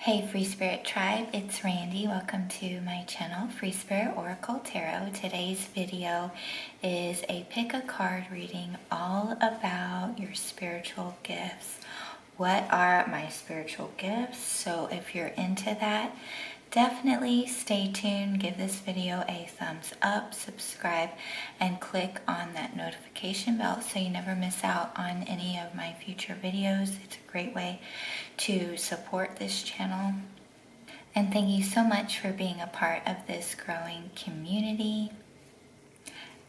Hey Free Spirit Tribe, it's Randy. Welcome to my channel, Free Spirit Oracle Tarot. Today's video is a pick a card reading all about your spiritual gifts. What are my spiritual gifts? So if you're into that, definitely stay tuned, give this video a thumbs up, subscribe, and click on that notification bell so you never miss out on any of my future videos. It's a great way to support this channel. And thank you so much for being a part of this growing community.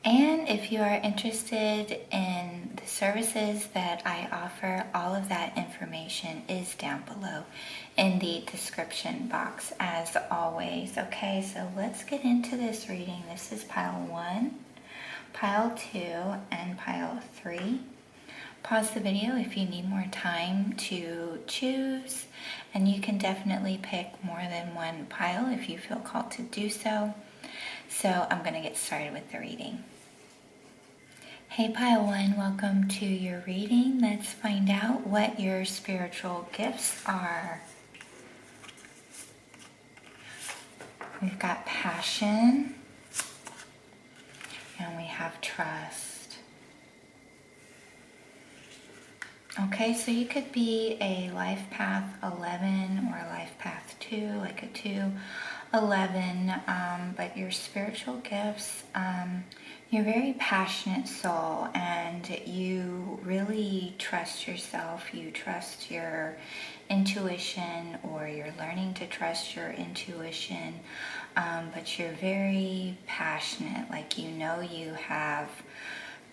And if you are interested in the services that I offer, all of that information is down below in the description box as always. Okay, so let's get into this reading. This is pile 1, pile 2, and pile 3. Pause the video if you need more time to choose, and you can definitely pick more than one pile if you feel called to do so. So I'm going to get started with the reading. Hey pile 1, welcome to your reading. Let's find out what your spiritual gifts are. We've got passion, and we have trust. Okay, so you could be a life path 11 or a life path 2, like a 2-11, but your spiritual gifts, you're a very passionate soul, and you really trust yourself. You trust your intuition, or you're learning to trust your intuition, but you're very passionate, like you know you have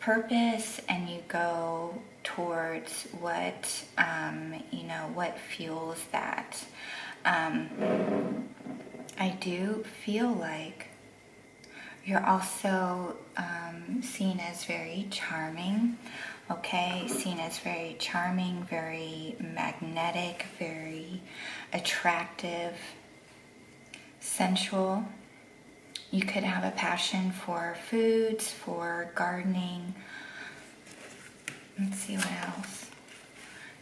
purpose and you go towards what what fuels that. I do feel like you're also seen as very charming. Okay, seen as very charming, very magnetic, very attractive, sensual. You could have a passion for foods, for gardening. Let's see what else.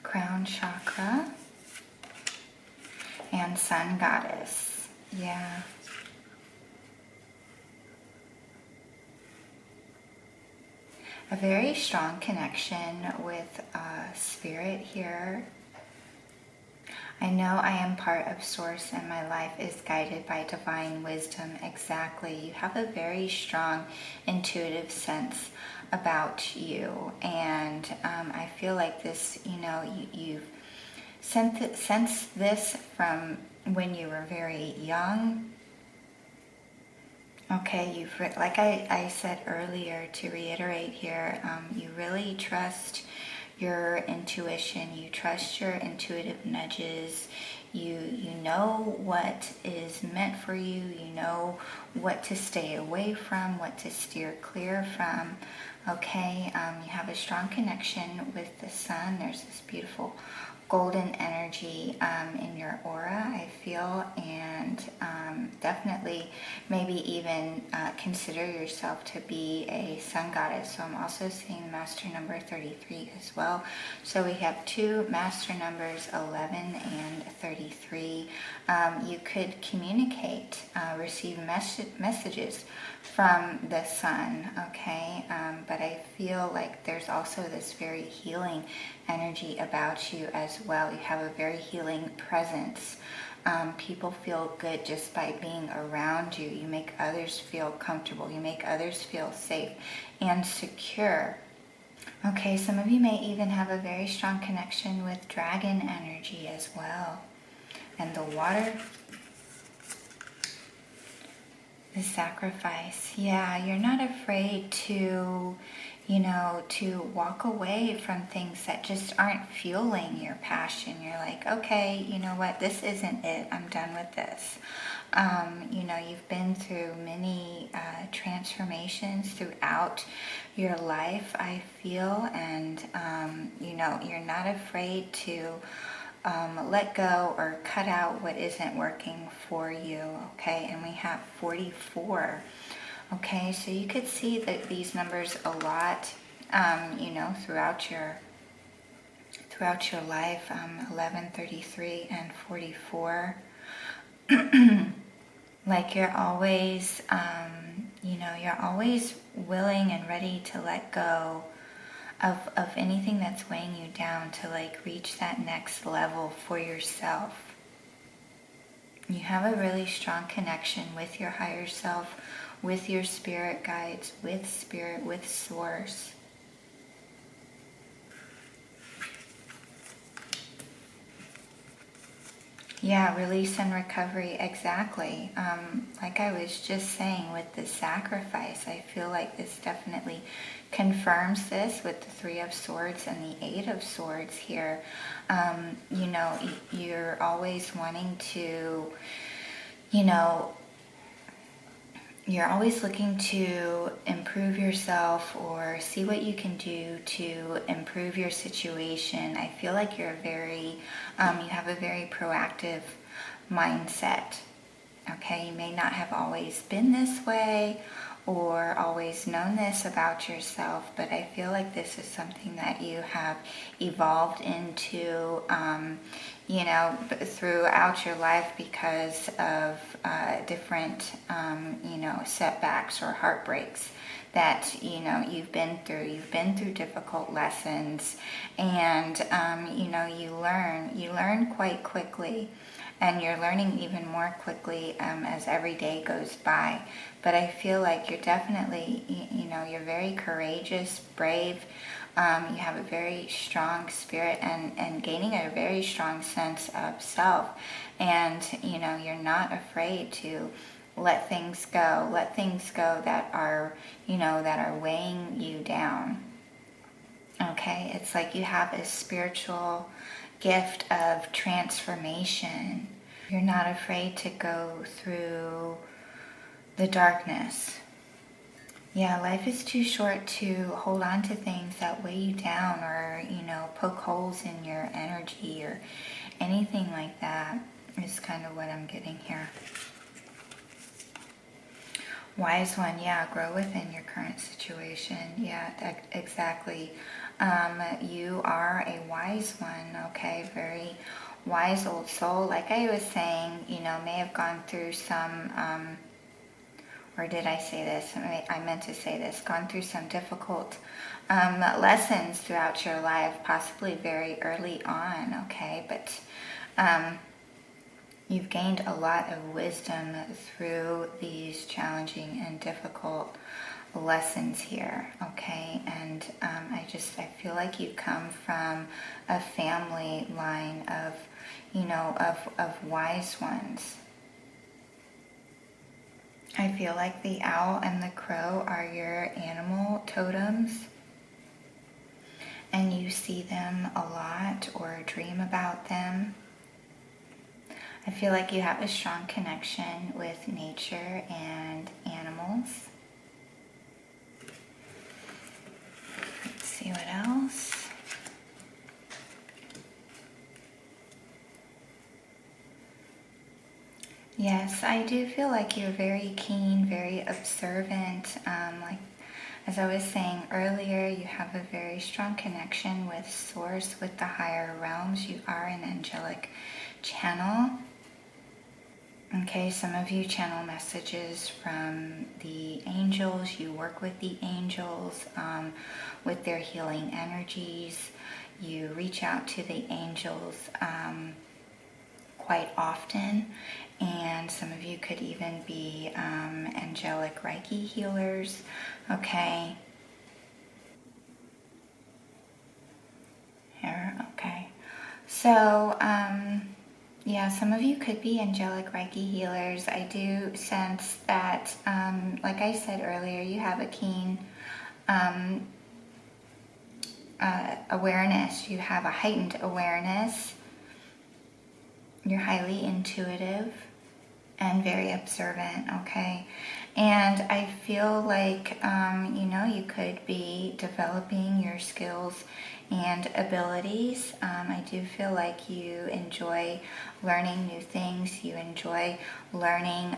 Crown chakra and sun goddess. Yeah. A very strong connection with spirit here. I know I am part of Source and my life is guided by divine wisdom. Exactly. You have a very strong intuitive sense about you. And I feel like this, you've sensed this from when you were very young. Okay, like I said earlier, to reiterate here, you really trust your intuition, you trust your intuitive nudges, you know what is meant for you, you know what to stay away from, what to steer clear from. Okay, you have a strong connection with the sun. There's this beautiful golden energy in your aura, I feel, and definitely maybe even consider yourself to be a sun goddess. So I'm also seeing master number 33 as well. So we have two master numbers, 11 and 33. You could communicate, receive messages from the sun, okay? But I feel like there's also this very healing energy about you as well. You have a very healing presence. People feel good just by being around you. You make others feel comfortable. You make others feel safe and secure. Okay, some of you may even have a very strong connection with dragon energy as well. And the water, the sacrifice. Yeah, you're not afraid to walk away from things that just aren't fueling your passion. You're like, okay, you know what, this isn't it. I'm done with this. You've been through many transformations throughout your life, I feel, and you're not afraid to let go or cut out what isn't working for you. Okay, and we have 44. Okay, so you could see that these numbers a lot, throughout throughout your life, 11, 33, and 44. Like you're always, you're always willing and ready to let go of anything that's weighing you down to like reach that next level for yourself. You have a really strong connection with your higher self, with your spirit guides, with spirit, with source. Yeah, release and recovery, exactly. Like I was just saying with the sacrifice, I feel like this definitely confirms this with the Three of Swords and the Eight of Swords here. You're always wanting to, you're always looking to improve yourself or see what you can do to improve your situation. I feel like you're you have a very proactive mindset. Okay, you may not have always been this way or always known this about yourself, but I feel like this is something that you have evolved into, throughout your life because of different, setbacks or heartbreaks that, you've been through. You've been through difficult lessons and, you learn quite quickly. And you're learning even more quickly as every day goes by. But I feel like you're definitely, you're very courageous, brave. You have a very strong spirit and gaining a very strong sense of self. And, you're not afraid to let things go that are, that are weighing you down. Okay, it's like you have a spiritual gift of transformation. You're not afraid to go through the darkness. Yeah, life is too short to hold on to things that weigh you down or, poke holes in your energy or anything like that is kind of what I'm getting here. Wise one, yeah, grow within your current situation. Yeah, exactly. You are a wise one, okay? Very wise old soul. Like I was saying, may have gone through some, or did I say this? I meant to say this. Gone through some difficult lessons throughout your life, possibly very early on, okay? But you've gained a lot of wisdom through these challenging and difficult lessons here, okay? And I feel like you come from a family line of, of wise ones. I feel like the owl and the crow are your animal totems, and you see them a lot or dream about them. I feel like you have a strong connection with nature and animals. Let's see what else. Yes, I do feel like you're very keen, very observant. Like as I was saying earlier, you have a very strong connection with Source, with the higher realms. You are an angelic channel. Okay, some of you channel messages from the angels. You work with the angels, with their healing energies. You reach out to the angels quite often, and some of you could even be angelic Reiki healers. Okay. Here, okay. So, yeah, some of you could be angelic Reiki healers. I do sense that, like I said earlier, you have a keen awareness. You have a heightened awareness. You're highly intuitive and very observant, okay? And I feel like, you could be developing your skills and abilities. I do feel like you enjoy learning new things. You enjoy learning,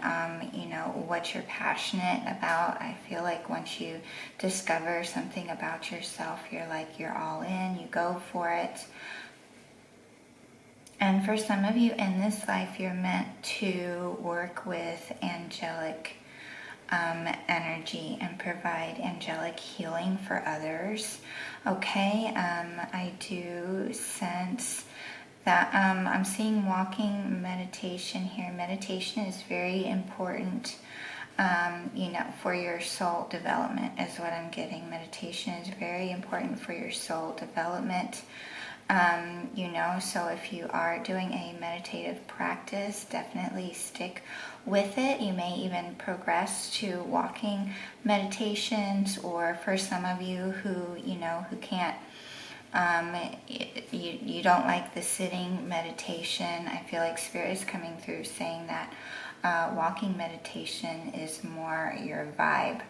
what you're passionate about. I feel like once you discover something about yourself, you're all in, you go for it. And for some of you in this life, you're meant to work with angelic energy and provide angelic healing for others. Okay, I do sense that I'm seeing walking meditation here. Meditation is very important, for your soul development is what I'm getting. Meditation is very important for your soul development. So if you are doing a meditative practice, definitely stick with it. You may even progress to walking meditations, or for some of you who can't, you don't like the sitting meditation, I feel like Spirit is coming through saying that walking meditation is more your vibe.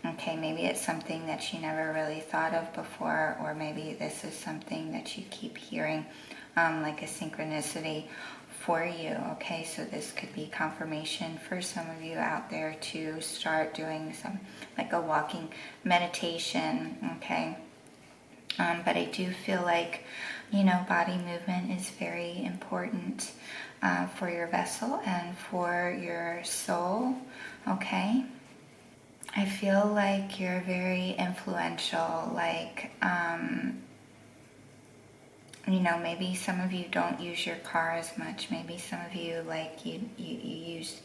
Okay, maybe it's something that you never really thought of before, or maybe this is something that you keep hearing, like a synchronicity for you. Okay, so this could be confirmation for some of you out there to start doing some, like a walking meditation. Okay, but I do feel like, body movement is very important for your vessel and for your soul. Okay. I feel like you're very influential, like, maybe some of you don't use your car as much. Maybe some of you, like, you use,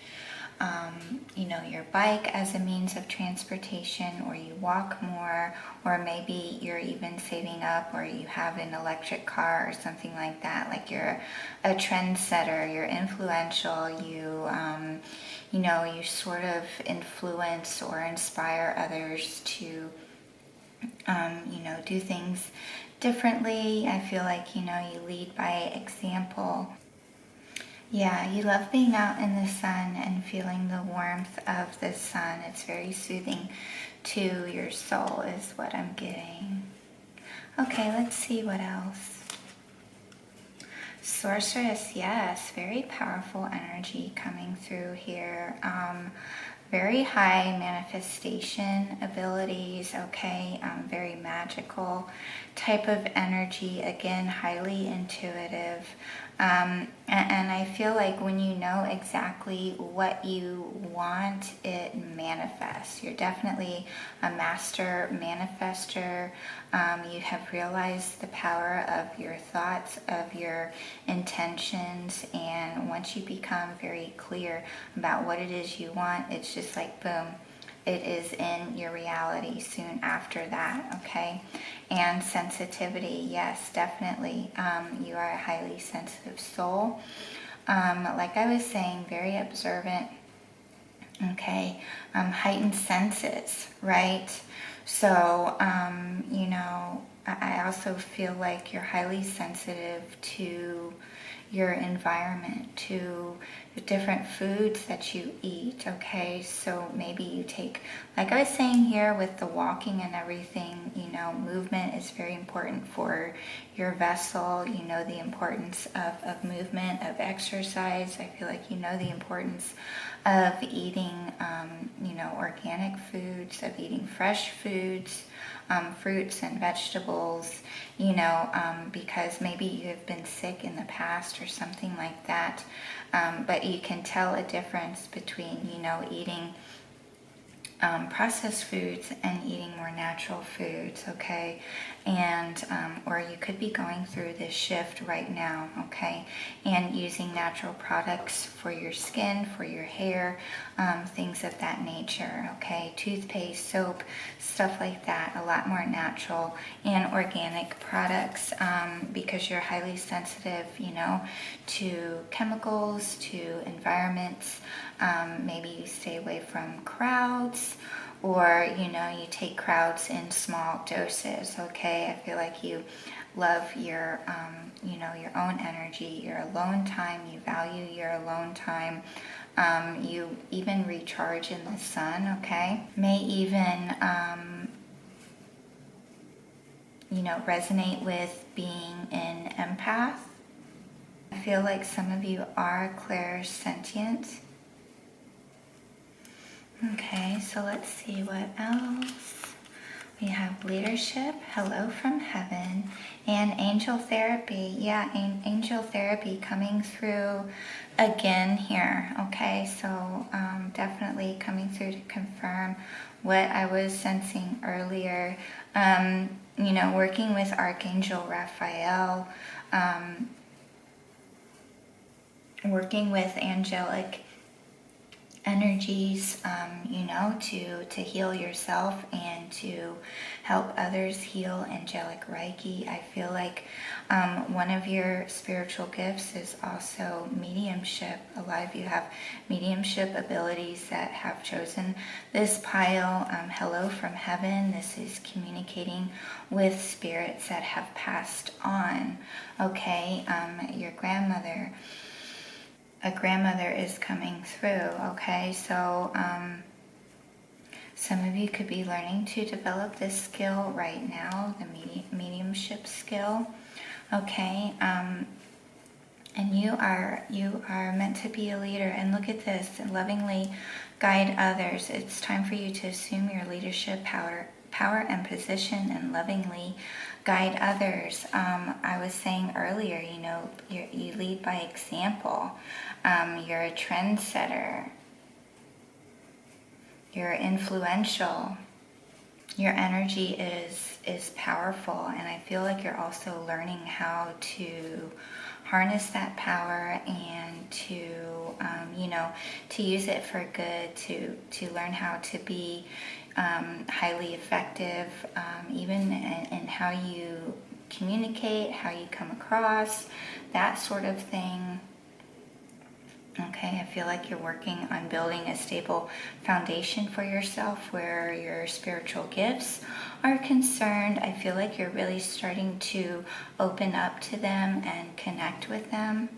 your bike as a means of transportation, or you walk more, or maybe you're even saving up, or you have an electric car or something like that. Like, you're a trendsetter, you're influential, you sort of influence or inspire others to, do things differently. I feel like, you lead by example. Yeah, you love being out in the sun and feeling the warmth of the sun. It's very soothing to your soul is what I'm getting. Okay, let's see what else. Sorceress, yes, very powerful energy coming through here. Very high manifestation abilities, okay, very magical type of energy, again, highly intuitive. And I feel like when you know exactly what you want, it manifests. You're definitely a master manifester. You have realized the power of your thoughts, of your intentions, and once you become very clear about what it is you want, it's just like boom, it is in your reality soon after that. Okay. And sensitivity, yes, definitely. You are a highly sensitive soul, like I was saying, very observant. Okay. Heightened senses, right? So I also feel like you're highly sensitive to your environment, to the different foods that you eat. Okay, so maybe you take, like I was saying here with the walking and everything, movement is very important for your vessel. The importance of movement, of exercise. I feel like the importance of eating organic foods, of eating fresh foods, fruits and vegetables, because maybe you have been sick in the past or something like that, but you can tell a difference between, eating processed foods and eating more natural foods, okay? And or you could be going through this shift right now, okay? And using natural products for your skin, for your hair, things of that nature, okay? Toothpaste, soap, stuff like that, a lot more natural and organic products, because you're highly sensitive, to chemicals, to environments. Maybe you stay away from crowds, or you take crowds in small doses. Okay, I feel like you love your your own energy, your alone time. You value your alone time. You even recharge in the sun. Okay, may even resonate with being an empath. I feel like some of you are clairsentient. Okay, so let's see what else. We have leadership, hello from heaven, and angel therapy. Yeah, angel therapy coming through again here. Okay, so definitely coming through to confirm what I was sensing earlier. You know, working with Archangel Raphael, working with angelic energies, you know, to heal yourself and to help others heal. Angelic Reiki. I feel like one of your spiritual gifts is also mediumship. A lot of you have mediumship abilities that have chosen this pile. Hello from heaven. This is communicating with spirits that have passed on. Okay, your grandmother. A grandmother is coming through. Okay, so some of you could be learning to develop this skill right now, the mediumship skill. Okay, and you are meant to be a leader. And look at this, and lovingly guide others. It's time for you to assume your leadership power and position and lovingly guide others. I was saying earlier, you know, you lead by example. You're a trendsetter. You're influential. Your energy is powerful, and I feel like you're also learning how to harness that power and to you know, to use it for good, to learn how to be highly effective, even in how you communicate, how you come across, that sort of thing. Okay, I feel like you're working on building a stable foundation for yourself where your spiritual gifts are concerned. I feel like you're really starting to open up to them and connect with them.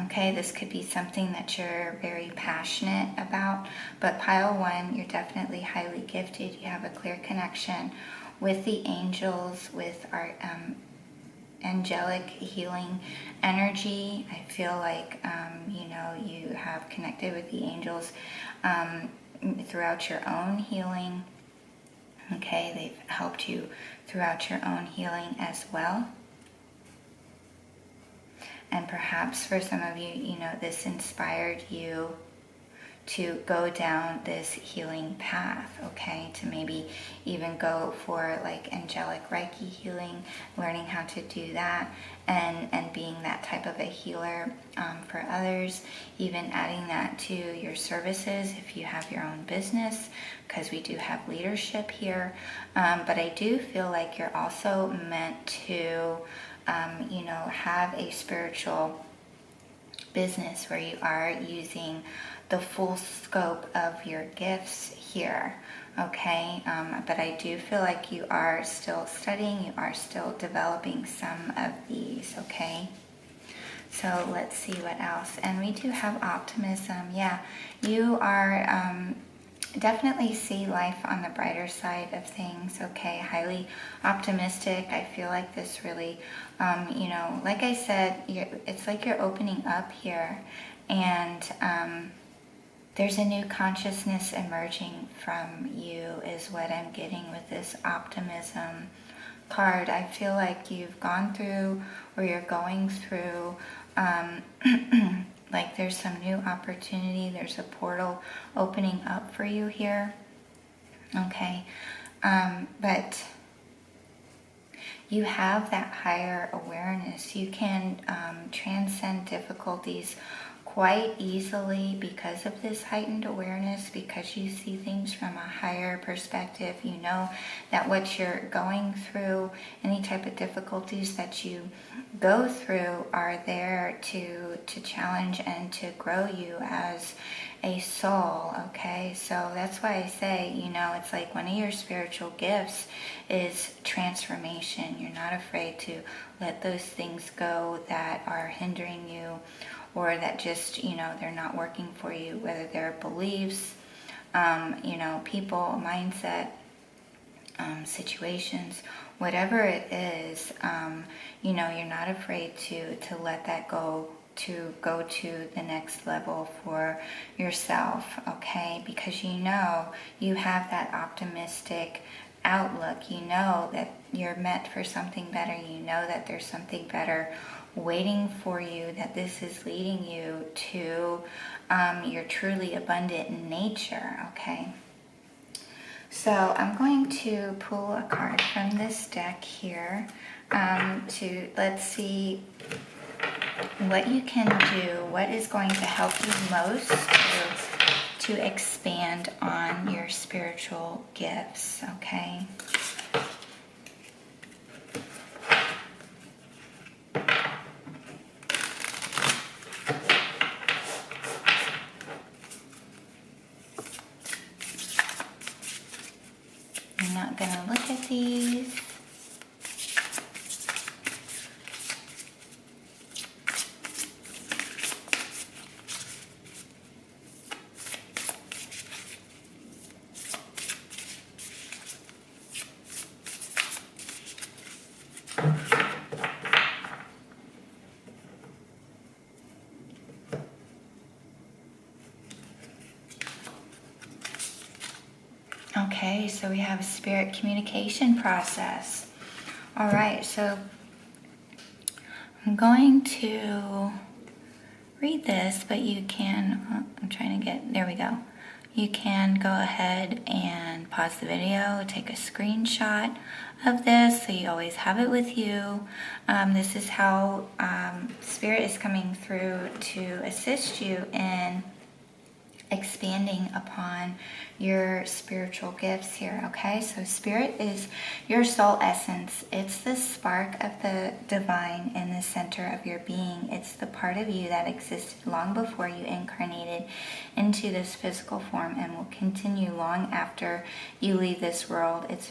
Okay, this could be something that you're very passionate about, but pile one, you're definitely highly gifted. You have a clear connection with the angels, with our angelic healing energy. I feel like, you know, you have connected with the angels throughout your own healing. Okay, they've helped you throughout your own healing as well. And perhaps for some of you, you know, this inspired you to go down this healing path, okay? To maybe even go for like angelic Reiki healing, learning how to do that, and being that type of a healer for others, even adding that to your services if you have your own business, because we do have leadership here. But I do feel like you're also meant to, you know, have a spiritual business where you are using the full scope of your gifts here, okay? But I do feel like you are still studying, you are still developing some of these, okay? So let's see what else. And we do have optimism. Yeah, you are definitely see life on the brighter side of things, okay? Highly optimistic. I feel like this really, you know, like I said, it's like you're opening up here, and there's a new consciousness emerging from you is what I'm getting with this optimism card. I feel like you've gone through, or you're going through, like there's some new opportunity, there's a portal opening up for you here, okay? But you have that higher awareness. You can transcend difficulties quite easily because of this heightened awareness, because you see things from a higher perspective. You know that what you're going through, any type of difficulties that you go through, are there to challenge and to grow you as a soul, okay? So that's why I say, you know, it's like one of your spiritual gifts is transformation. You're not afraid to let those things go that are hindering you, or that just, you know, they're not working for you, whether they're beliefs, you know, people, mindset, situations, whatever it is, you know, you're not afraid to let that go to go to the next level for yourself, okay? Because you know you have that optimistic outlook. You know that you're meant for something better. You know that there's something better waiting for you, that this is leading you to your truly abundant nature, okay? So I'm going to pull a card from this deck here let's see what you can do, what is going to help you most to expand on your spiritual gifts, okay? I'm not going to look at these. Okay, so we have a spirit communication process. All right, so I'm going to read this, but you can, I'm trying to get, there we go. You can go ahead and pause the video, take a screenshot of this so you always have it with you. This is how Spirit is coming through to assist you in expanding upon your spiritual gifts here, okay? So Spirit is your soul essence. It's the spark of the divine in the center of your being. It's the part of you that existed long before you incarnated into this physical form and will continue long after you leave this world. It's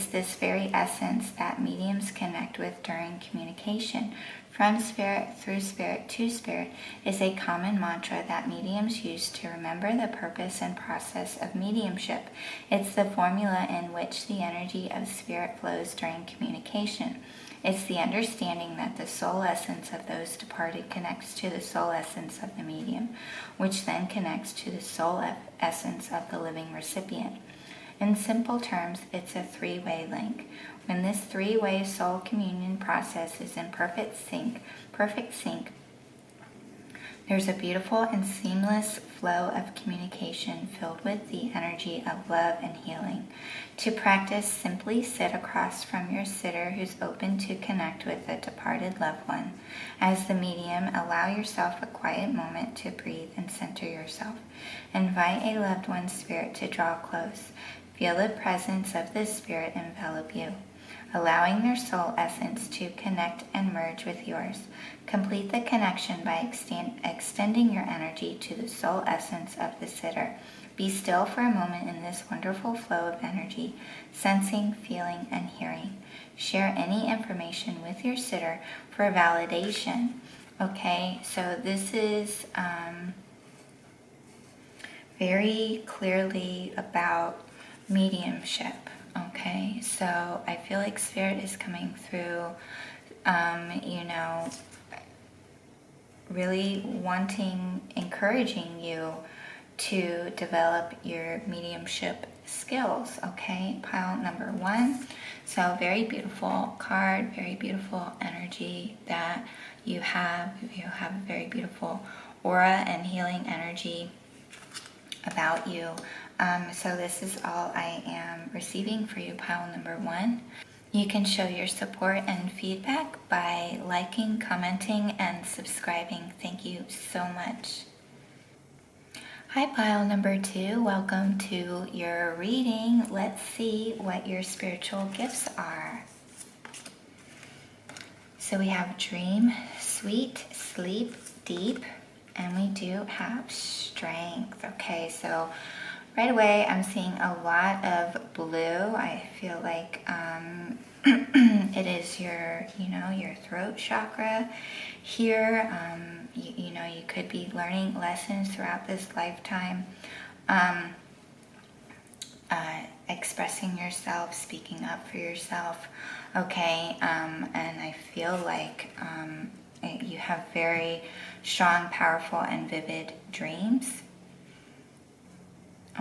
this very essence that mediums connect with during communication. From spirit, through spirit, to spirit is a common mantra that mediums use to remember the purpose and process of mediumship. It's the formula in which the energy of spirit flows during communication. It's the understanding that the soul essence of those departed connects to the soul essence of the medium, which then connects to the soul essence of the living recipient. In simple terms, it's a three-way link. When this three-way soul communion process is in perfect sync, there's a beautiful and seamless flow of communication filled with the energy of love and healing. To practice, simply sit across from your sitter who's open to connect with a departed loved one. As the medium, allow yourself a quiet moment to breathe and center yourself. Invite a loved one's spirit to draw close. Feel the presence of this spirit envelop you, allowing their soul essence to connect and merge with yours. Complete the connection by extending your energy to the soul essence of the sitter. Be still for a moment in this wonderful flow of energy, sensing, feeling, and hearing. Share any information with your sitter for validation. Okay, so this is very clearly about mediumship. Okay, so I feel like Spirit is coming through, really encouraging you to develop your mediumship skills. Okay, pile number 1. So very beautiful card, very beautiful energy that you have. You have a very beautiful aura and healing energy about you. So this is all I am receiving for you, pile number 1. You can show your support and feedback by liking, commenting, and subscribing. Thank you so much. Hi, pile number 2. Welcome to your reading. Let's see what your spiritual gifts are. So we have dream, sweet, sleep, deep, and we do have strength. Okay, so right away I'm seeing a lot of blue. I feel like it is your throat chakra here. You could be learning lessons throughout this lifetime, expressing yourself, speaking up for yourself. Okay, and I feel like You have very strong, powerful, and vivid dreams.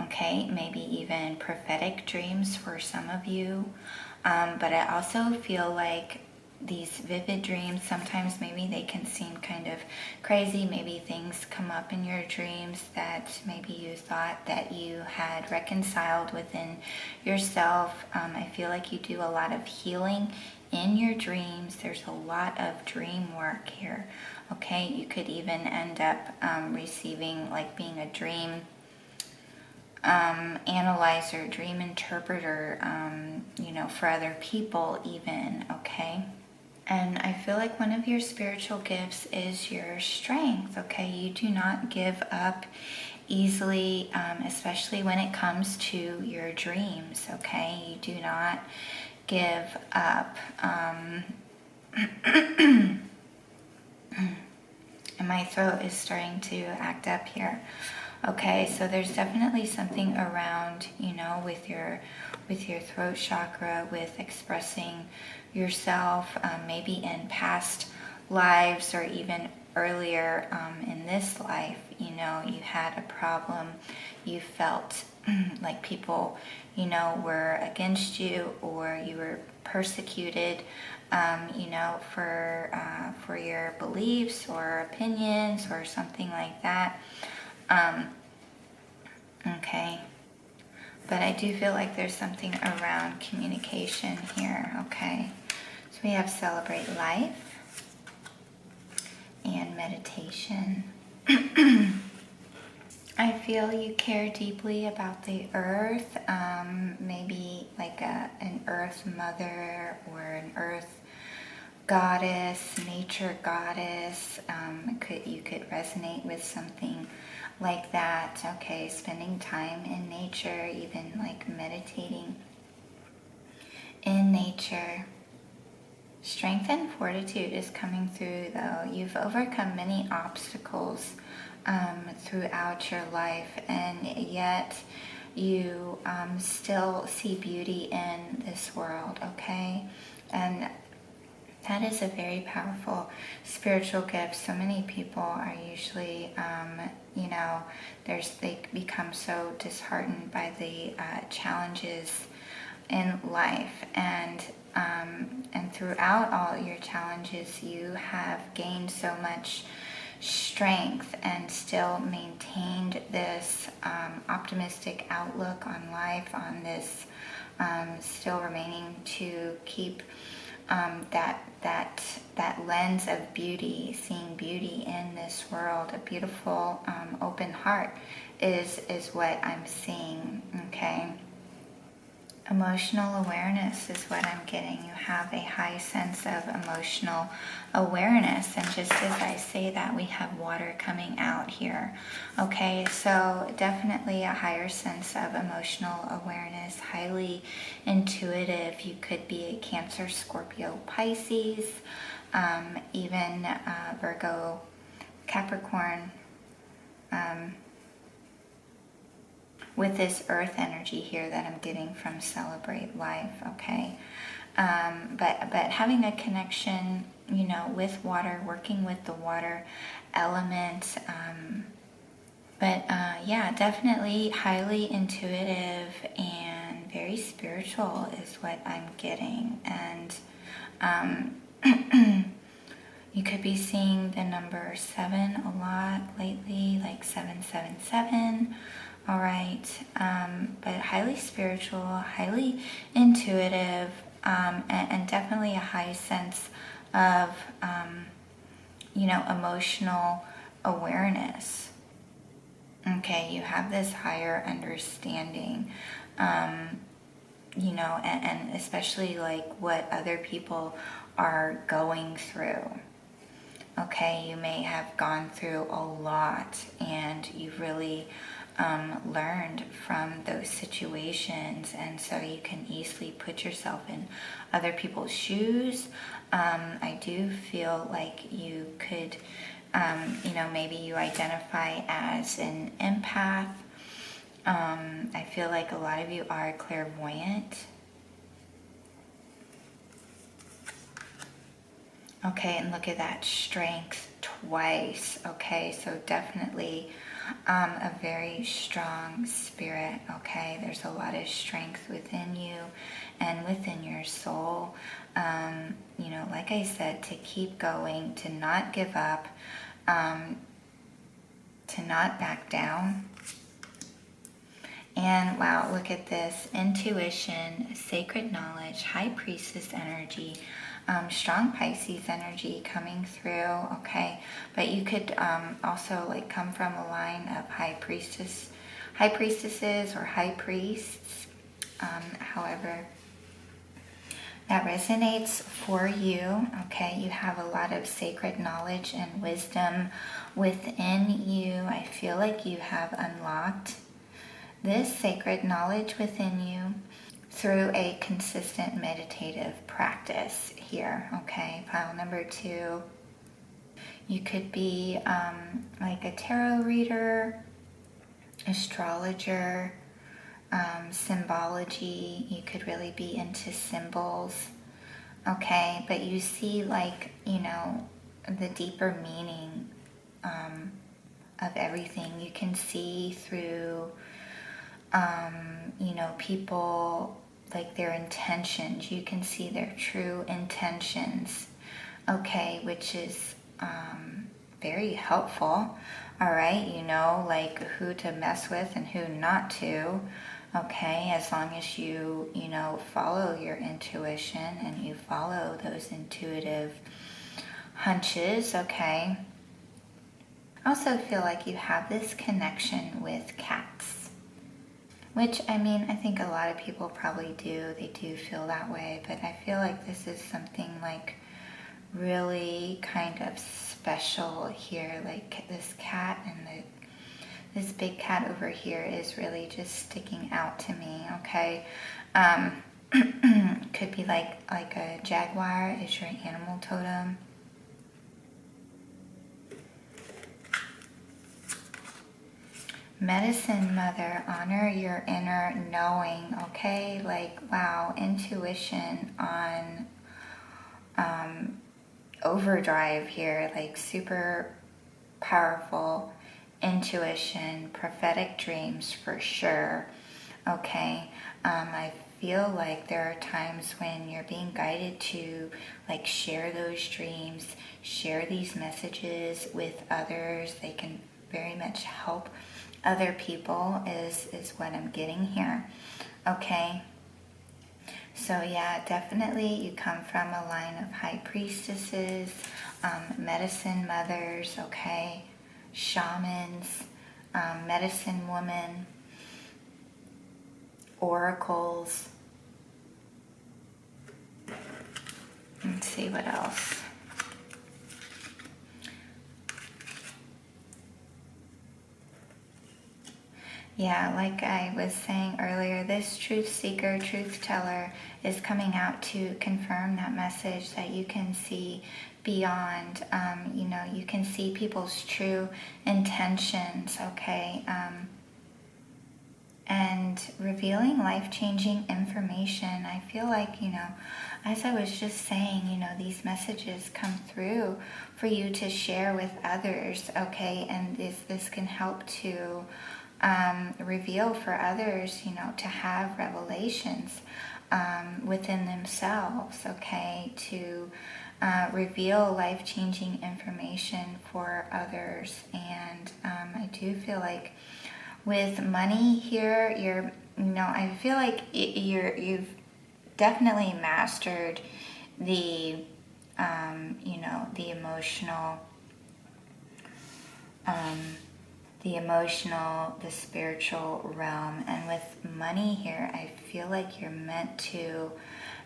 Okay, maybe even prophetic dreams for some of you. But I also feel like these vivid dreams, sometimes maybe they can seem kind of crazy. Maybe things come up in your dreams that maybe you thought that you had reconciled within yourself. I feel like you do a lot of healing in your dreams. There's a lot of dream work here. Okay, you could even end up receiving, like being a dream analyzer, dream interpreter, for other people even, okay? And I feel like one of your spiritual gifts is your strength, okay? You do not give up easily, especially when it comes to your dreams, okay? You do not give up. And my throat is starting to act up here. Okay, so there's definitely something around, with your throat chakra, with expressing yourself, maybe in past lives or even earlier in this life, you had a problem, you felt like people, were against you, or you were persecuted, for your beliefs or opinions or something like that. Okay, but I do feel like there's something around communication here, okay? So we have celebrate life and meditation. I feel you care deeply about the earth, maybe like an earth mother or an earth goddess, nature goddess. You could resonate with something like that, okay? Spending time in nature, even like meditating in nature. Strength and fortitude is coming through, though. You've overcome many obstacles throughout your life, and yet you still see beauty in this world, okay? And that is a very powerful spiritual gift. So many people are usually, they become so disheartened by the challenges in life, and throughout all your challenges, you have gained so much strength and still maintained this optimistic outlook on life, on this still remaining to keep that lens of beauty, seeing beauty in this world. A beautiful open heart is what I'm seeing, okay? Emotional awareness is what I'm getting. You have a high sense of emotional awareness, and just as I say that, we have water coming out here. Okay, so definitely a higher sense of emotional awareness, highly intuitive. You could be a Cancer, Scorpio, Pisces, even Virgo, Capricorn, with this earth energy here that I'm getting from Celebrate Life, okay? But having a connection, with water, working with the water element, yeah, definitely highly intuitive and very spiritual is what I'm getting. And you could be seeing the number 7 a lot lately, like 777. All right, but highly spiritual, highly intuitive, and definitely a high sense of, emotional awareness. Okay, you have this higher understanding, and especially like what other people are going through. Okay, you may have gone through a lot, and you've really learned from those situations, and so you can easily put yourself in other people's shoes. I do feel like you could, maybe you identify as an empath. I feel like a lot of you are clairvoyant. Okay, and look at that, strength twice. Okay, so definitely a very strong spirit. Okay, there's a lot of strength within you and within your soul. You know, like I said, to keep going, to not give up, to not back down. And wow, look at this, intuition, sacred knowledge, high priestess energy, strong Pisces energy coming through. Okay, but you could also like come from a line of high priestesses or high priests. However that resonates for you. Okay, you have a lot of sacred knowledge and wisdom within you. I feel like you have unlocked this sacred knowledge within you through a consistent meditative practice here. Okay, pile number 2. You could be like a tarot reader, astrologer, symbology. You could really be into symbols. Okay, but you see, like, you know, the deeper meaning of everything. You can see through you know, people, like their intentions. You can see their true intentions, okay, which is very helpful. All right, you know, like who to mess with and who not to. Okay, as long as you know, follow your intuition and you follow those intuitive hunches. Okay, I also feel like you have this connection with cats. Which, I mean, I think a lot of people probably do. They do feel that way. But I feel like this is something like really kind of special here. Like this cat and this big cat over here is really just sticking out to me, okay? Could be like a jaguar is your animal totem. Medicine Mother, honor your inner knowing, okay? Like, wow, intuition on overdrive here, like super powerful intuition, prophetic dreams for sure, okay? I feel like there are times when you're being guided to like share those dreams, share these messages with others. They can very much help other people is what I'm getting here. Okay, so yeah, definitely you come from a line of high priestesses, medicine mothers, okay, shamans, medicine women, oracles. Let's see what else. Yeah, like I was saying earlier, this truth seeker, truth teller is coming out to confirm that message that you can see beyond, you know, you can see people's true intentions, okay? And revealing life-changing information. I feel like, you know, as I was just saying, you know, these messages come through for you to share with others, okay? And this can help to reveal for others, you know, to have revelations within themselves, okay, to reveal life-changing information for others. And I do feel like with money here, I feel like you've definitely mastered the, you know, the emotional, the spiritual realm. And with money here, I feel like you're meant to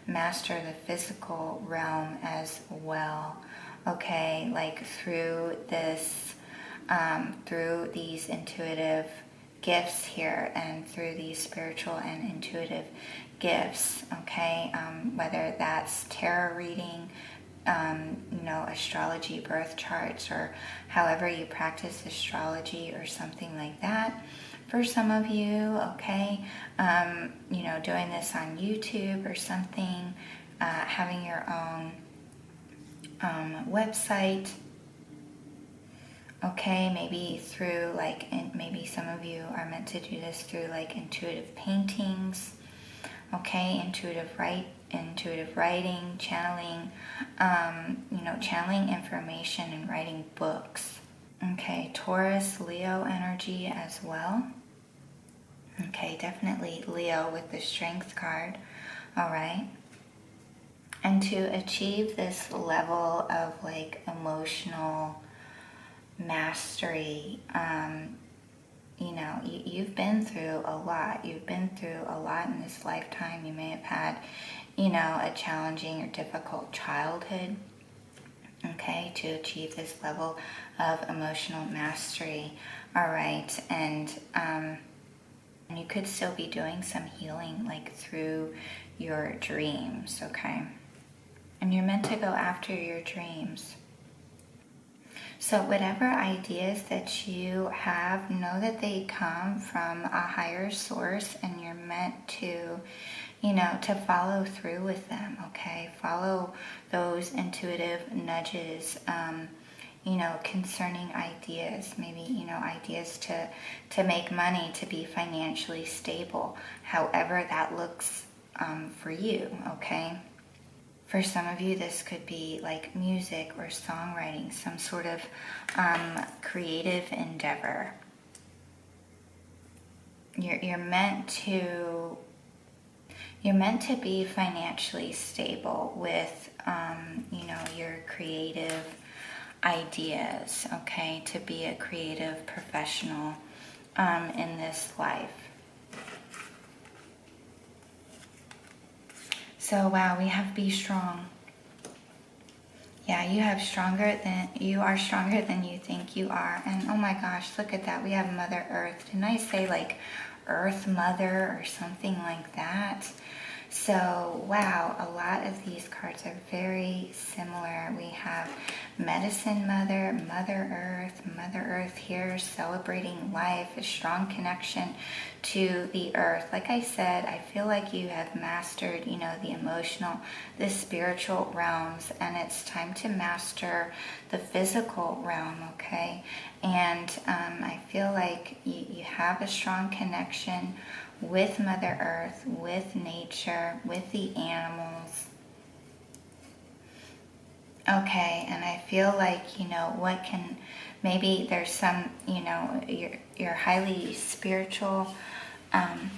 master the physical realm as well. Okay, like through this, through these intuitive gifts here and through these spiritual and intuitive gifts, okay, whether that's tarot reading, you know, astrology, birth charts, or however you practice astrology or something like that. For some of you, okay, you know, doing this on YouTube or something, having your own website. Okay, maybe through like, maybe some of you are meant to do this through like intuitive paintings. Okay, intuitive writing, channeling, channeling information and writing books. Okay, Taurus, Leo energy as well. Okay, definitely Leo with the Strength card. All right. And to achieve this level of like emotional mastery, you've been through a lot. You've been through a lot in this lifetime. You may have had, a challenging or difficult childhood, okay, to achieve this level of emotional mastery. All right, and you could still be doing some healing, like through your dreams, okay? And you're meant to go after your dreams. So whatever ideas that you have, know that they come from a higher source, and you're meant to, to follow through with them, okay? Follow those intuitive nudges, concerning ideas, maybe, ideas to make money, to be financially stable, however that looks for you, okay? For some of you, this could be like music or songwriting, some sort of creative endeavor. You're meant to be financially stable with, your creative ideas, okay? To be a creative professional in this life. So wow, we have be strong. Yeah, you are stronger than you think you are. And oh my gosh, look at that. We have Mother Earth. Didn't I say like Earth Mother or something like that? So wow, a lot of these cards are very similar. We have Medicine Mother, Mother Earth here, celebrating life, a strong connection to the earth. Like I said, I feel like you have mastered, the emotional, the spiritual realms, and it's time to master the physical realm, okay? And I feel like you have a strong connection with Mother Earth, with nature, with the animals. Okay, and I feel like, maybe there's some, you're highly spiritual, and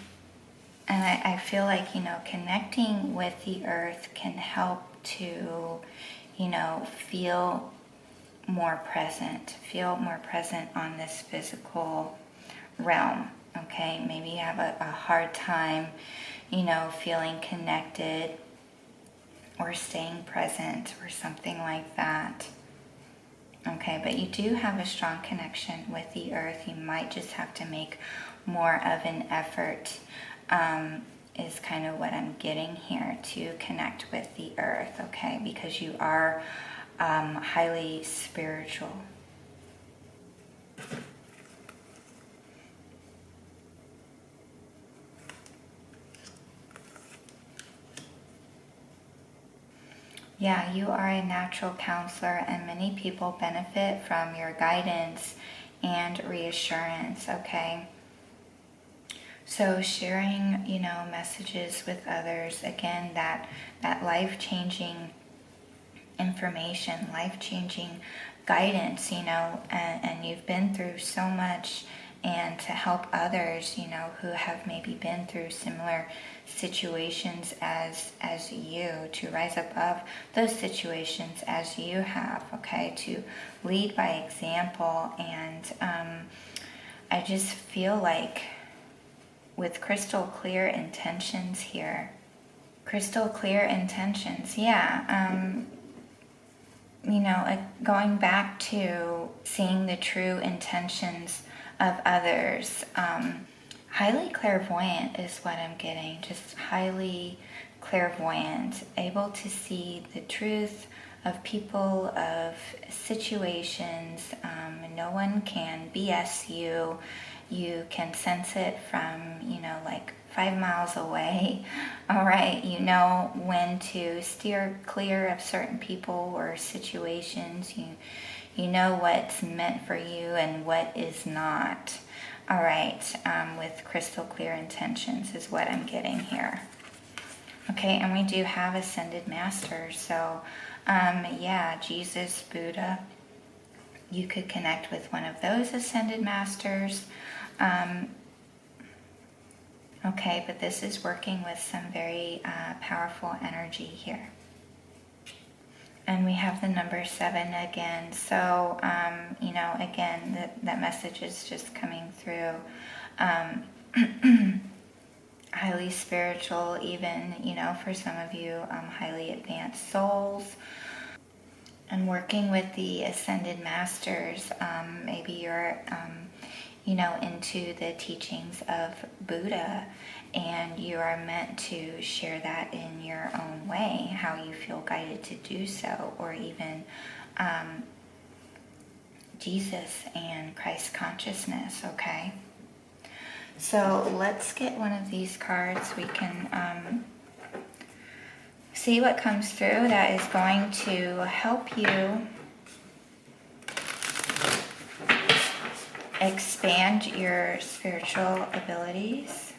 I feel like, connecting with the earth can help to, feel more present on this physical realm. Okay, maybe you have a hard time, feeling connected or staying present or something like that. Okay, but you do have a strong connection with the earth. You might just have to make more of an effort, is kind of what I'm getting here, to connect with the earth, okay, because you are highly spiritual. Yeah, you are a natural counselor, and many people benefit from your guidance and reassurance, okay? So sharing, messages with others, again, that life-changing information, life-changing guidance, and you've been through so much, and to help others, who have maybe been through similar situations as you, to rise above those situations as you have, okay, to lead by example. And I just feel like with crystal clear intentions here, yeah, going back to seeing the true intentions of others. Highly clairvoyant is what I'm getting, just highly clairvoyant, able to see the truth of people, of situations. No one can BS you, You can sense it from, like 5 miles away. All right, you know when to steer clear of certain people or situations. You know what's meant for you and what is not. All right, with crystal clear intentions is what I'm getting here. Okay, and we do have ascended masters. So, yeah, Jesus, Buddha, you could connect with one of those ascended masters. Okay, but this is working with some very powerful energy here. And we have the number 7 again. So, again, that message is just coming through. Highly spiritual, even, for some of you, highly advanced souls. And working with the ascended masters, maybe you're, into the teachings of Buddha, and you are meant to share that in your own way, how you feel guided to do so, or even Jesus and Christ consciousness, okay? So let's get one of these cards. We can see what comes through that is going to help you expand your spiritual abilities.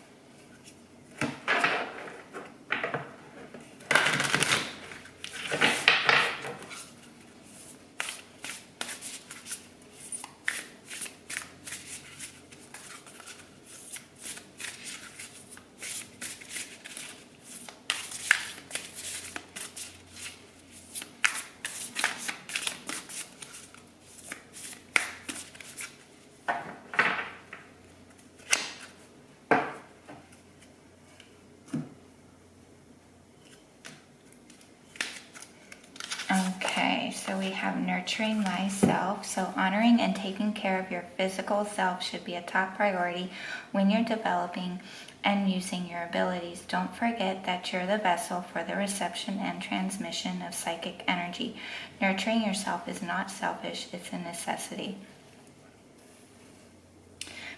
Okay, so we have nurturing myself. So honoring and taking care of your physical self should be a top priority when you're developing and using your abilities. Don't forget that you're the vessel for the reception and transmission of psychic energy. Nurturing yourself is not selfish, it's a necessity.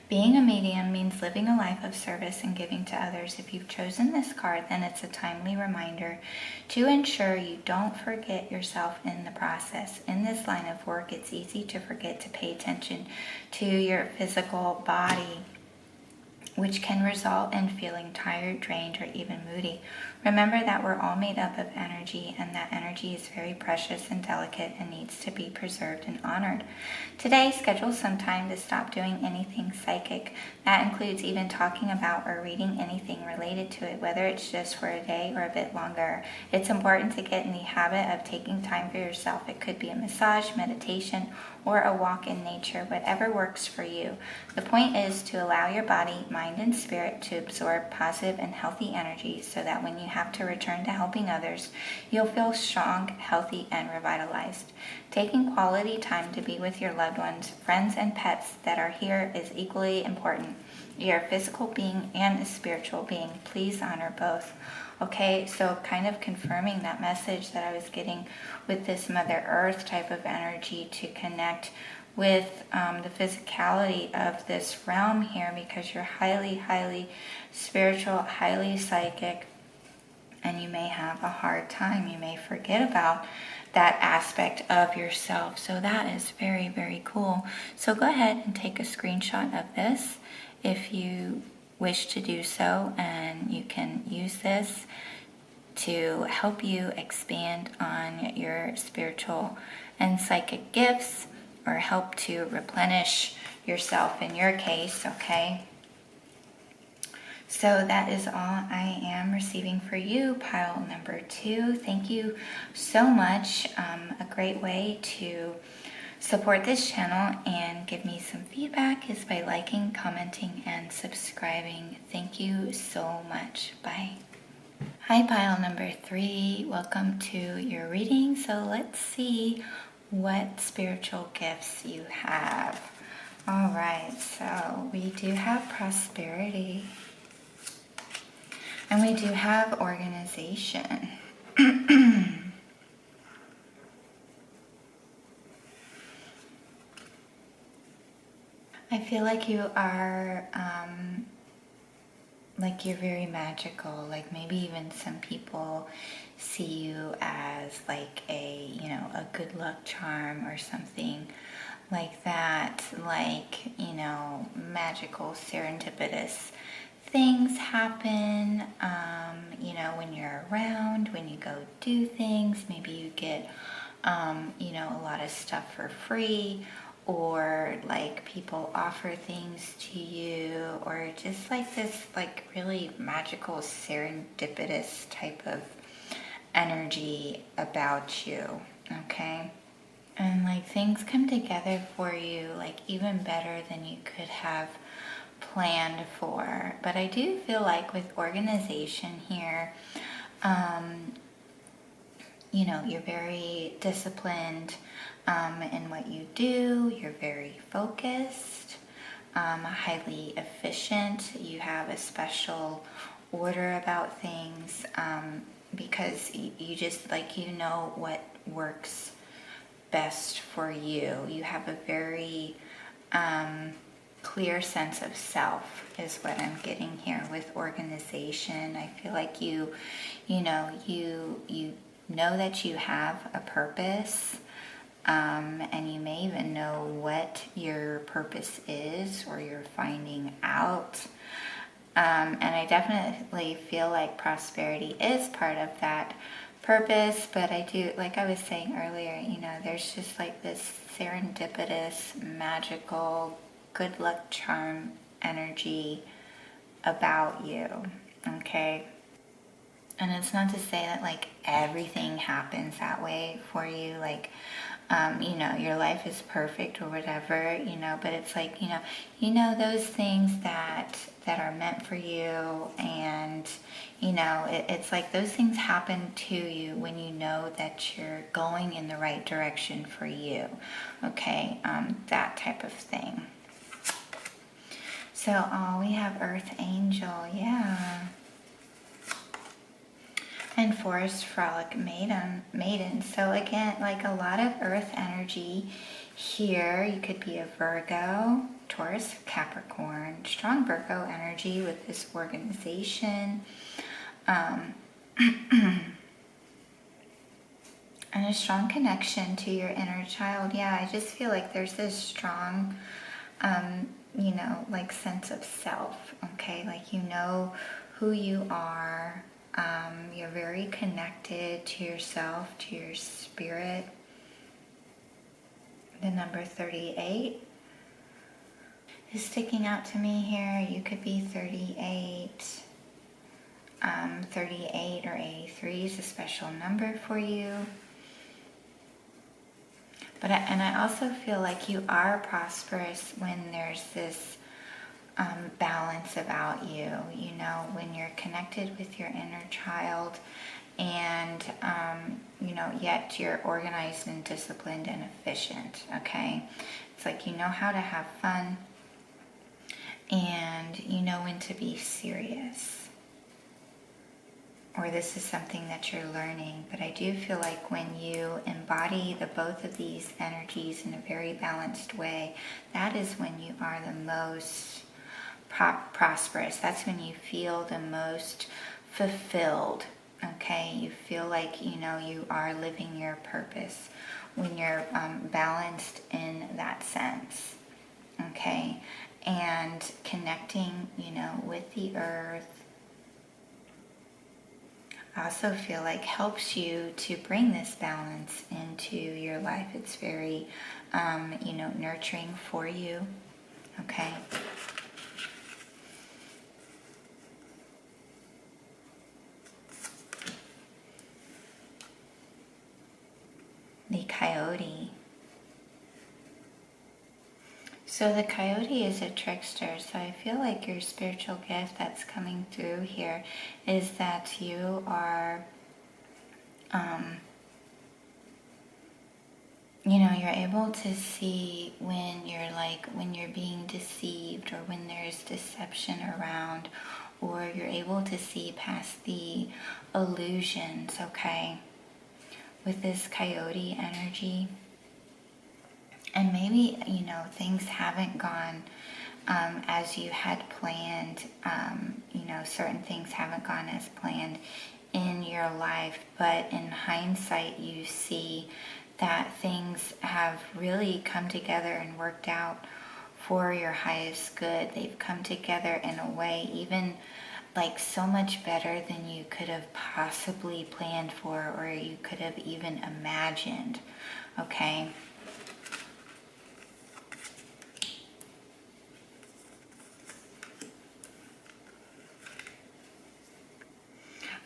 Being a medium means living a life of service and giving to others. If you've chosen this card, then it's a timely reminder to ensure you don't forget yourself in the process. In this line of work, it's easy to forget to pay attention to your physical body, which can result in feeling tired, drained, or even moody. Remember that we're all made up of energy, and that energy is very precious and delicate and needs to be preserved and honored. Today, schedule some time to stop doing anything psychic. That includes even talking about or reading anything related to it, whether it's just for a day or a bit longer. It's important to get in the habit of taking time for yourself. It could be a massage, meditation, or a walk in nature, whatever works for you. The point is to allow your body, mind, and spirit to absorb positive and healthy energy so that when you have to return to helping others, you'll feel strong, healthy, and revitalized. Taking quality time to be with your loved ones, friends, and pets that are here is equally important. You're a physical being and a spiritual being. Please honor both. Okay, so kind of confirming that message that I was getting with this Mother Earth type of energy to connect with the physicality of this realm here, because you're highly, highly spiritual, highly psychic, and you may have a hard time. You may forget about that aspect of yourself. So that is very, very cool. So go ahead and take a screenshot of this if you wish to do so, and you can use this to help you expand on your spiritual and psychic gifts, or help to replenish yourself in your case, okay? So that is all I am receiving for you, pile number 2. Thank you so much. A great way to support this channel and give me some feedback is by liking, commenting, and subscribing. Thank you so much. Bye. Hi, pile number 3. Welcome to your reading. So let's see what spiritual gifts you have. All right, so we do have prosperity. And we do have organization. I feel like you are, like you're very magical. Like maybe even some people see you as like a, you know, a good luck charm or something like that. Like, you know, magical, serendipitous things happen, you know, when you're around, when you go do things. Maybe you get, you know, a lot of stuff for free, or like people offer things to you, or just like this like really magical serendipitous type of energy about you. Okay, and like things come together for you like even better than you could have planned for. But I do feel like with organization here, you know, you're very disciplined in what you do. You're very focused, highly efficient. You have a special order about things, because you just like, you know what works best for you. You have a very clear sense of self is what I'm getting here with organization. I feel like you know that you have a purpose, and you may even know what your purpose is, or you're finding out. And I definitely feel like prosperity is part of that purpose, but I do, like I was saying earlier, you know, there's just like this serendipitous, magical, good luck charm energy about you, okay? And it's not to say that like everything happens that way for you, like, you know, your life is perfect or whatever, you know, but it's like, you know those things that are meant for you, and, you know, it's like those things happen to you when you know that you're going in the right direction for you, okay, that type of thing. So, oh, we have Earth Angel, yeah. And Forest Frolic Maiden. So again, like a lot of earth energy here. You could be a Virgo, Taurus, Capricorn, strong Virgo energy with this organization. And a strong connection to your inner child. Yeah, I just feel like there's this strong, you know, like sense of self, okay? Like you know who you are. You're very connected to yourself, to your spirit. The number 38 is sticking out to me here. You could be 38. 38 or 83 is a special number for you. And I also feel like you are prosperous when there's this balance about you, you know, when you're connected with your inner child, and you know, yet you're organized and disciplined and efficient, okay? It's like you know how to have fun, and you know when to be serious, or this is something that you're learning. But I do feel like when you embody the both of these energies in a very balanced way, that is when you are the most prosperous. That's when you feel the most fulfilled, okay? You feel like, you know, you are living your purpose when you're balanced in that sense, okay? And connecting, you know, with the earth, I also feel like helps you to bring this balance into your life. It's very, you know, nurturing for you, okay? The coyote. So the coyote is a trickster. So I feel like your spiritual gift that's coming through here is that you are, you know, you're able to see when you're being deceived, or when there's deception around, or you're able to see past the illusions, okay? With this coyote energy. And maybe, you know, things haven't gone as you had planned. You know, certain things haven't gone as planned in your life, but in hindsight, you see that things have really come together and worked out for your highest good. They've come together in a way even like so much better than you could have possibly planned for, or you could have even imagined. Okay.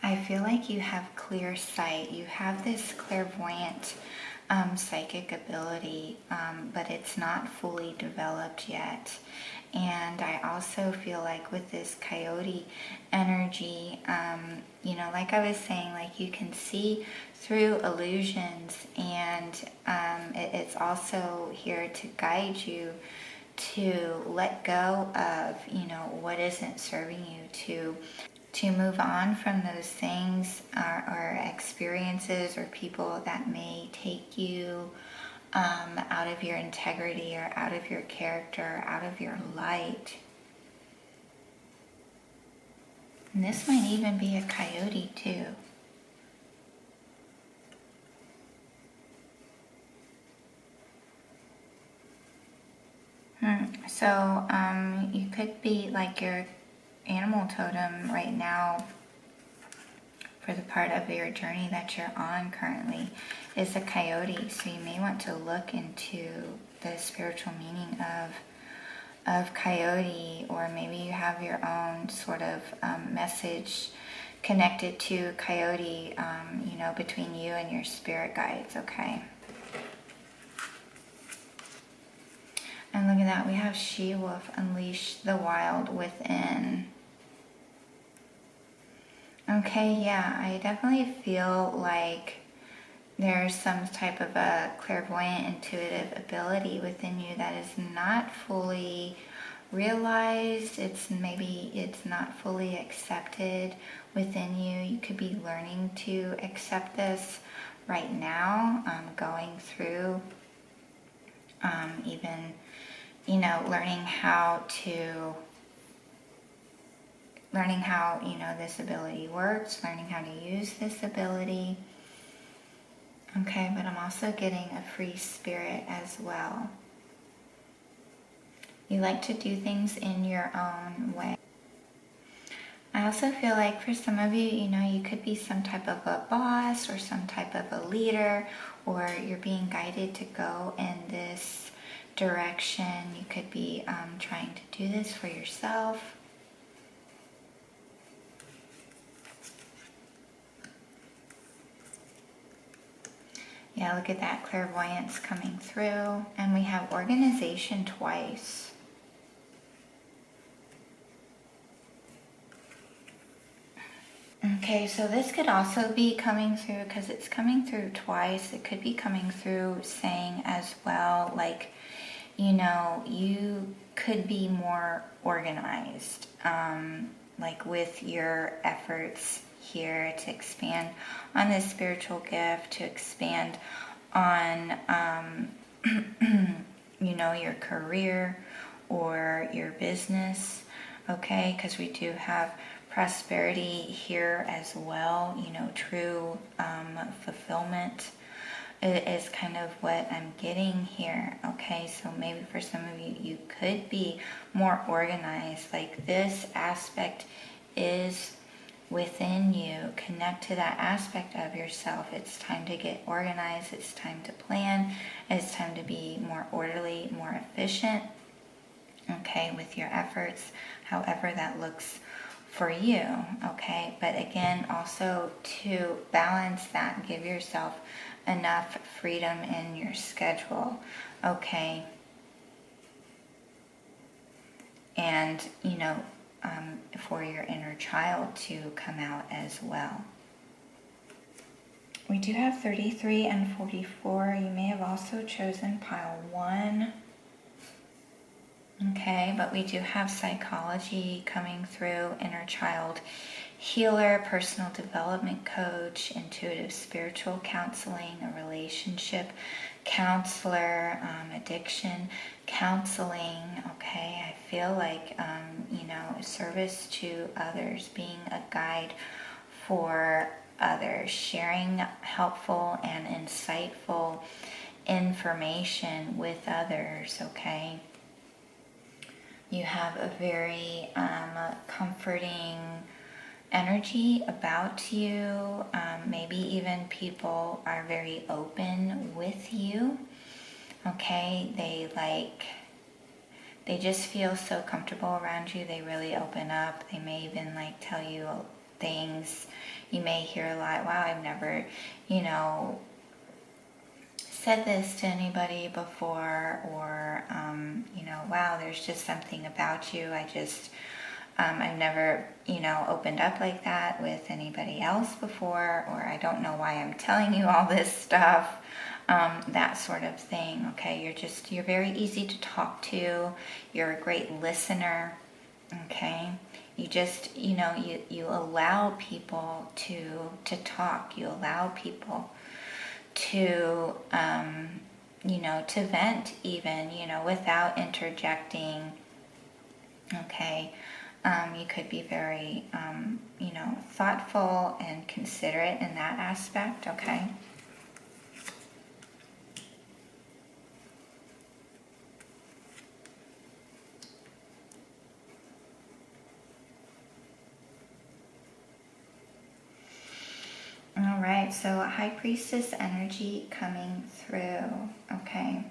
I feel like you have clear sight. You have this clairvoyant psychic ability, but it's not fully developed yet. And I also feel like with this coyote energy, you know, like I was saying, like you can see through illusions, and it's also here to guide you to let go of, you know, what isn't serving you, to move on from those things or experiences or people that may take you out of your integrity or out of your character, out of your light. And this might even be a coyote too. So you could be like your animal totem right now for the part of your journey that you're on currently is a coyote. So you may want to look into the spiritual meaning of coyote, or maybe you have your own sort of message connected to coyote, you know, between you and your spirit guides, okay? And look at that, we have she-wolf, unleash the wild within. Okay, yeah, I definitely feel like there's some type of a clairvoyant, intuitive ability within you that is not fully realized. It's not fully accepted within you. You could be learning to accept this right now, going through even, you know, learning how, you know, this ability works, learning how to use this ability. Okay, but I'm also getting a free spirit as well. You like to do things in your own way. I also feel like for some of you, you know, you could be some type of a boss or some type of a leader, or you're being guided to go in this direction. You could be trying to do this for yourself. Yeah, look at that clairvoyance coming through. And we have organization twice. Okay, so this could also be coming through, because it's coming through twice. It could be coming through saying as well, like, you know, you could be more organized, like with your efforts here to expand on this spiritual gift, to expand on, you know, your career or your business, okay? Because we do have prosperity here as well, you know, true fulfillment is kind of what I'm getting here, okay? So maybe for some of you, you could be more organized, like this aspect is within you. Connect to that aspect of yourself. It's time to get organized, it's time to plan, it's time to be more orderly, more efficient, okay, with your efforts, however that looks for you, okay? But again, also to balance that, give yourself enough freedom in your schedule, okay? And, you know, for your inner child to come out as well. We do have 33 and 44. You may have also chosen pile 1. Okay, okay? But we do have psychology coming through, inner child healer, personal development coach, intuitive spiritual counseling, a relationship counselor, addiction counseling, okay? I feel like, service to others, being a guide for others, sharing helpful and insightful information with others, okay? You have a very comforting energy about you. Maybe even people are very open with you, okay? They just feel so comfortable around you. They really open up. They may even tell you things. You may hear a lot, wow, I've never, said this to anybody before, or, wow, there's just something about you. I've never, opened up like that with anybody else before, or I don't know why I'm telling you all this stuff, that sort of thing, okay? You're very easy to talk to. You're a great listener, okay? You just, you allow people to talk. You allow people to, to vent even, without interjecting, okay? You could be very, thoughtful and considerate in that aspect, okay? All right, so High Priestess energy coming through, okay?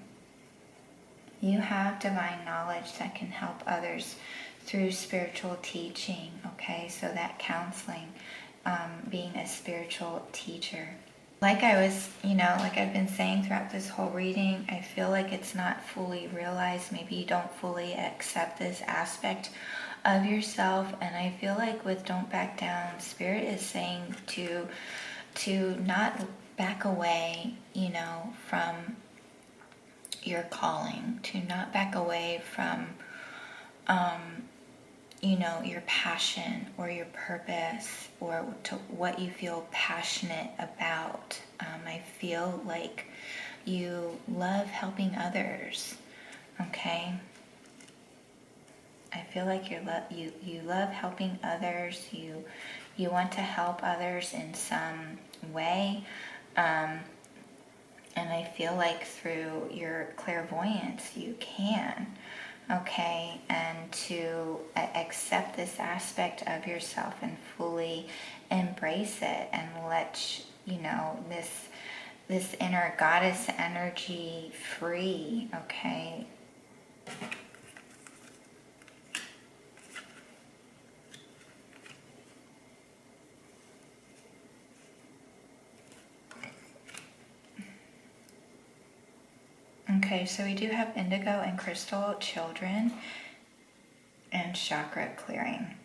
You have divine knowledge that can help others through spiritual teaching, okay? So that counseling, being a spiritual teacher. Like I've been saying throughout this whole reading, I feel like it's not fully realized. Maybe you don't fully accept this aspect of yourself. And I feel like with Don't Back Down, Spirit is saying to not back away, from your calling, to not back away from, your passion or your purpose, or to what you feel passionate about. I feel like you love helping others, okay? I feel like you love helping others. You want to help others in some way. And I feel like through your clairvoyance you can, okay? And to accept this aspect of yourself and fully embrace it, and let this inner goddess energy free, okay? Okay, so we do have indigo and crystal children and chakra clearing.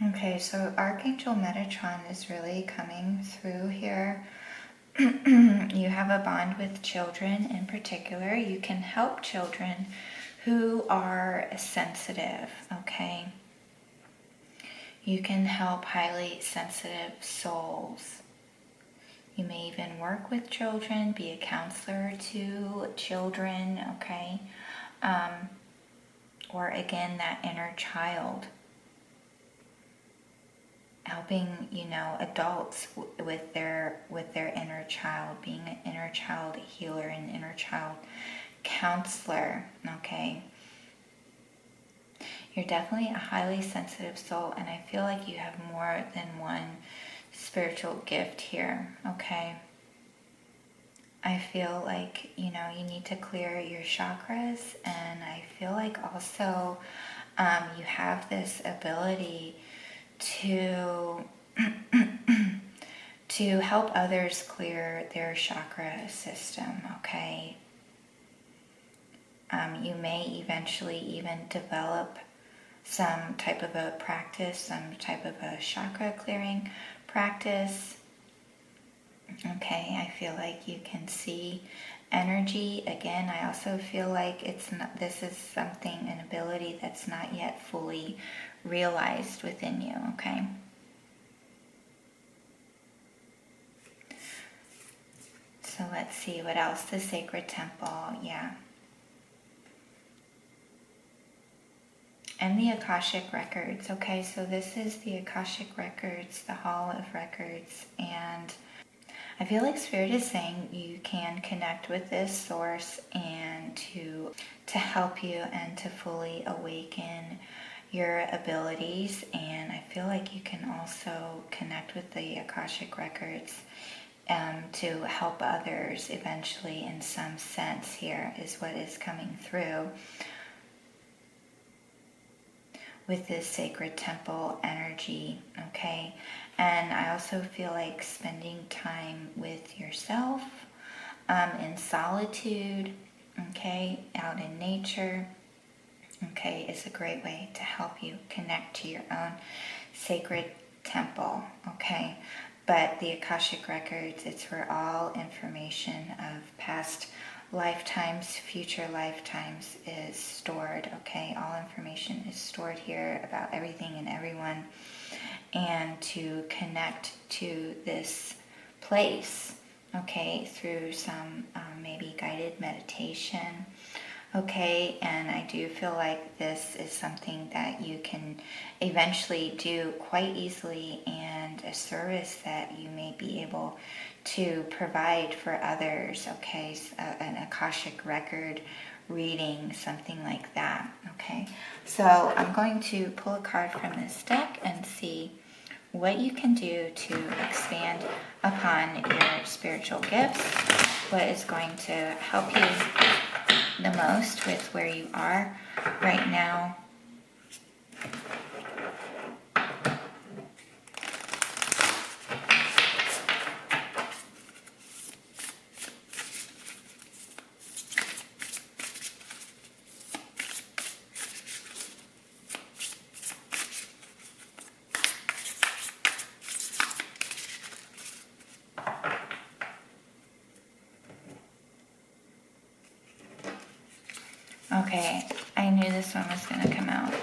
Okay, so Archangel Metatron is really coming through here. You have a bond with children in particular. You can help children who are sensitive, okay? You can help highly sensitive souls. You may even work with children, be a counselor to children, okay? Or again, that inner child. Helping, adults with their inner child, being an inner child healer, an inner child counselor, okay? You're definitely a highly sensitive soul, and I feel like you have more than one spiritual gift here, okay? I feel like, you need to clear your chakras, and I feel like also you have this ability to to help others clear their chakra system, okay? You may eventually even develop some type of a practice, some type of a chakra clearing practice. Okay, I feel like you can see energy. Again, I also feel like this is something, an ability that's not yet fully realized within you, okay? So let's see what else. The sacred temple, yeah. And the Akashic records, okay? So this is the Akashic records, the Hall of Records, and I feel like Spirit is saying you can connect with this source and to help you and to fully awaken your abilities. And I feel like you can also connect with the Akashic records to help others eventually, in some sense. Here is what is coming through with this sacred temple energy, okay? And I also feel like spending time with yourself in solitude, okay, out in nature, okay, is a great way to help you connect to your own sacred temple, okay? But the Akashic records, it's where all information of past lifetimes, future lifetimes is stored, okay? All information is stored here about everything and everyone. And to connect to this place, okay, through some maybe guided meditation, okay? And I do feel like this is something that you can eventually do quite easily, and a service that you may be able to provide for others, okay? So, an Akashic record reading, something like that, okay? So I'm going to pull a card from this deck and see what you can do to expand upon your spiritual gifts, what is going to help you the most with where you are right now. Okay, I knew this one was going to come out.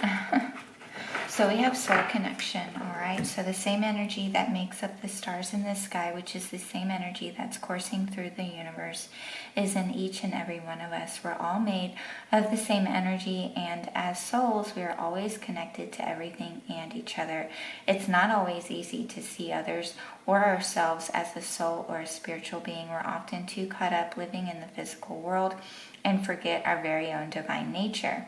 So we have soul connection, all right? So the same energy that makes up the stars in the sky, which is the same energy that's coursing through the universe, is in each and every one of us. We're all made of the same energy, and as souls, we are always connected to everything and each other. It's not always easy to see others or ourselves as a soul or a spiritual being. We're often too caught up living in the physical world and forget our very own divine nature.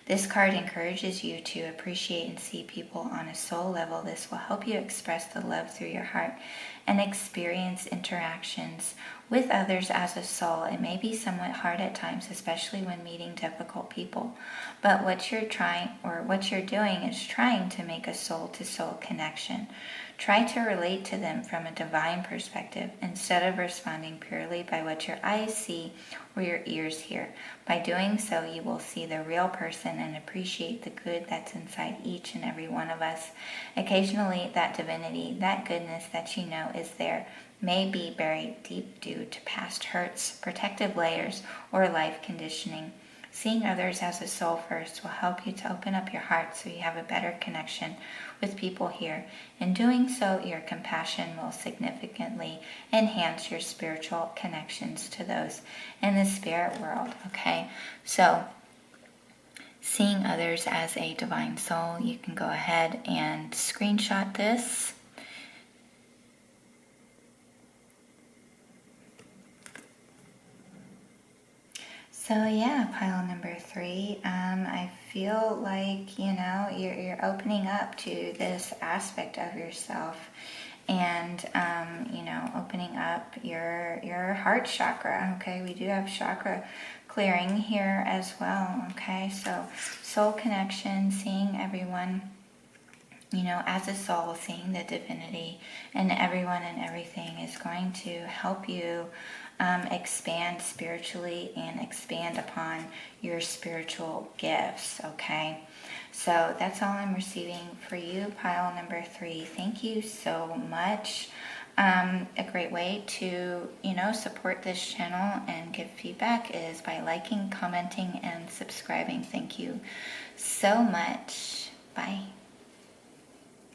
This card encourages you to appreciate and see people on a soul level. This will help you express the love through your heart and experience interactions with others as a soul. It may be somewhat hard at times, especially when meeting difficult people. But what you're doing is trying to make a soul-to-soul connection. Try to relate to them from a divine perspective instead of responding purely by what your eyes see or your ears hear. By doing so, you will see the real person and appreciate the good that's inside each and every one of us. Occasionally, that divinity, that goodness that you know is there, may be buried deep due to past hurts, protective layers, or life conditioning. Seeing others as a soul first will help you to open up your heart so you have a better connection with people here. In doing so, your compassion will significantly enhance your spiritual connections to those in the spirit world, okay? So, seeing others as a divine soul, you can go ahead and screenshot this. So yeah, pile number 3, I feel like, you're opening up to this aspect of yourself, and, opening up your heart chakra, okay? We do have chakra clearing here as well, okay? So soul connection, seeing everyone, as a soul, seeing the divinity in everyone and everything is going to help you expand spiritually and expand upon your spiritual gifts, okay? So that's all I'm receiving for you, pile number 3. Thank you so much A great way to, support this channel and give feedback is by liking, commenting, and subscribing. Thank you so much. Bye.